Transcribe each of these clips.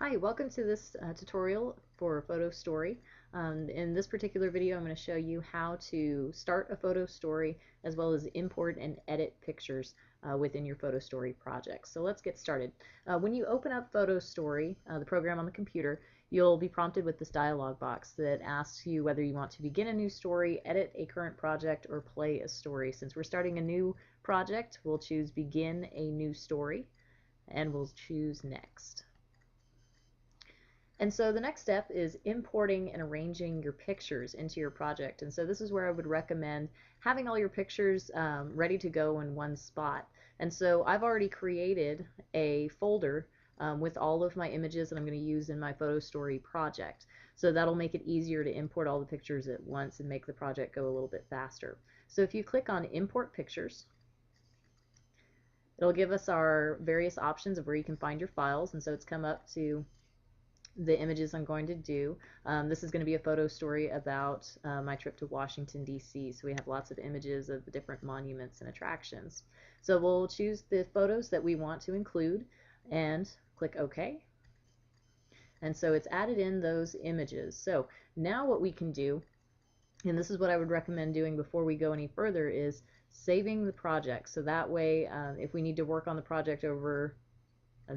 Hi, welcome to this tutorial for Photo Story. In this particular video, I'm going to show you how to start a photo story as well as import and edit pictures within your Photo Story project. So let's get started. When you open up Photo Story, the program on the computer, you'll be prompted with this dialog box that asks you whether you want to begin a new story, edit a current project, or play a story. Since we're starting a new project, we'll choose Begin a New Story, and we'll choose Next. And so the next step is importing and arranging your pictures into your project. And so this is where I would recommend having all your pictures ready to go in one spot. And so I've already created a folder with all of my images that I'm going to use in my Photo Story project. So that'll make it easier to import all the pictures at once and make the project go a little bit faster. So if you click on Import Pictures, it'll give us our various options of where you can find your files. And so it's come up to the images I'm going to do. This is going to be a photo story about my trip to Washington, D.C. So we have lots of images of the different monuments and attractions. So we'll choose the photos that we want to include and click OK. And so it's added in those images. So now what we can do, and this is what I would recommend doing before we go any further, is saving the project. So that way, if we need to work on the project over a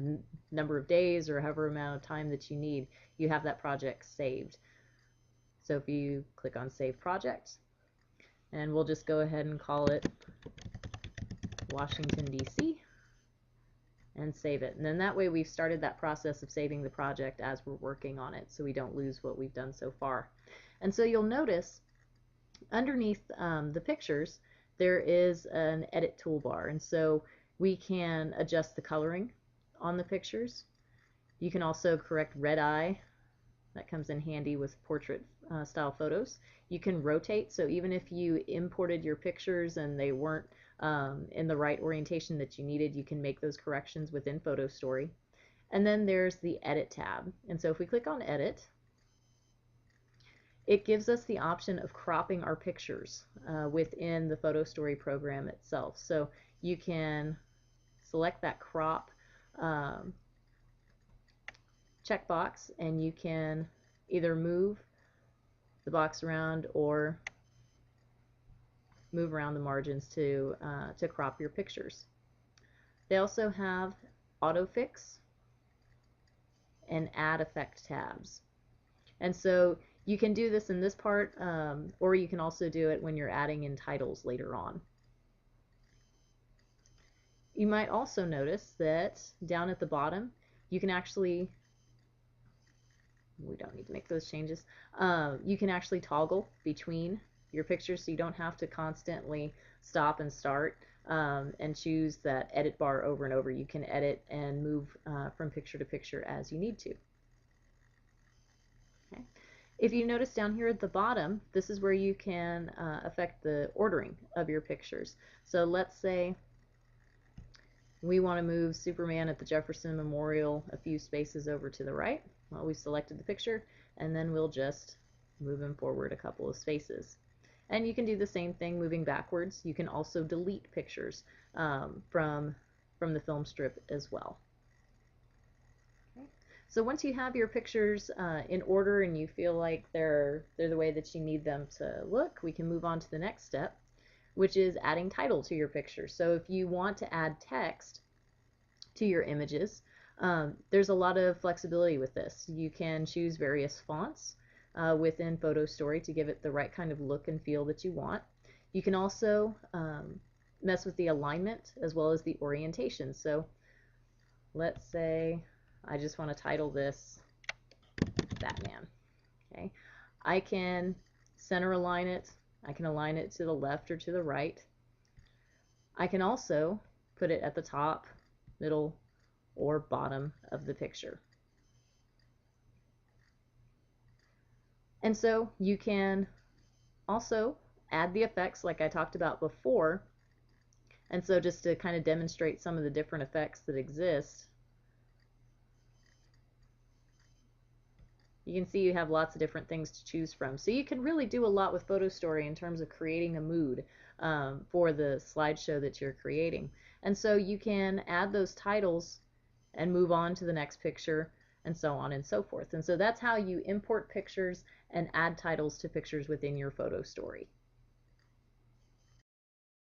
number of days or however amount of time that you need, you have that project saved. So if you click on Save Project, and we'll just go ahead and call it Washington, D.C., and save it. And then that way we've started that process of saving the project as we're working on it, so we don't lose what we've done so far. And so you'll notice underneath the pictures there is an edit toolbar, and so we can adjust the coloring on the pictures. You can also correct red eye. That comes in handy with portrait style photos. You can rotate, so even if you imported your pictures and they weren't in the right orientation that you needed, you can make those corrections within Photo Story. And then there's the Edit tab. And so if we click on Edit, it gives us the option of cropping our pictures within the Photo Story program itself. So you can select that crop checkbox, and you can either move the box around or move around the margins to crop your pictures. They also have autofix and add effect tabs. And so you can do this in this part, or you can also do it when you're adding in titles later on. You might also notice that down at the bottom, you can actually, we don't need to make those changes, you can actually toggle between your pictures, so you don't have to constantly stop and start and choose that edit bar over and over. You can edit and move from picture to picture as you need to. Okay. If you notice down here at the bottom, this is where you can affect the ordering of your pictures. So let's say we want to move Superman at the Jefferson Memorial a few spaces over to the right. Well, we've selected the picture, and then we'll just move him forward a couple of spaces. And you can do the same thing moving backwards. You can also delete pictures from the film strip as well. Okay. So once you have your pictures in order and you feel like they're the way that you need them to look, we can move on to the next step, which is adding title to your picture. So if you want to add text to your images, there's a lot of flexibility with this. You can choose various fonts within Photo Story to give it the right kind of look and feel that you want. You can also mess with the alignment as well as the orientation. So let's say I just want to title this Batman. Okay, I can center align it. I can align it to the left or to the right. I can also put it at the top, middle, or bottom of the picture. And so you can also add the effects like I talked about before. And so just to kind of demonstrate some of the different effects that exist, you can see you have lots of different things to choose from. So you can really do a lot with Photo Story in terms of creating a mood for the slideshow that you're creating. And so you can add those titles and move on to the next picture and so on and so forth. And so that's how you import pictures and add titles to pictures within your photo story.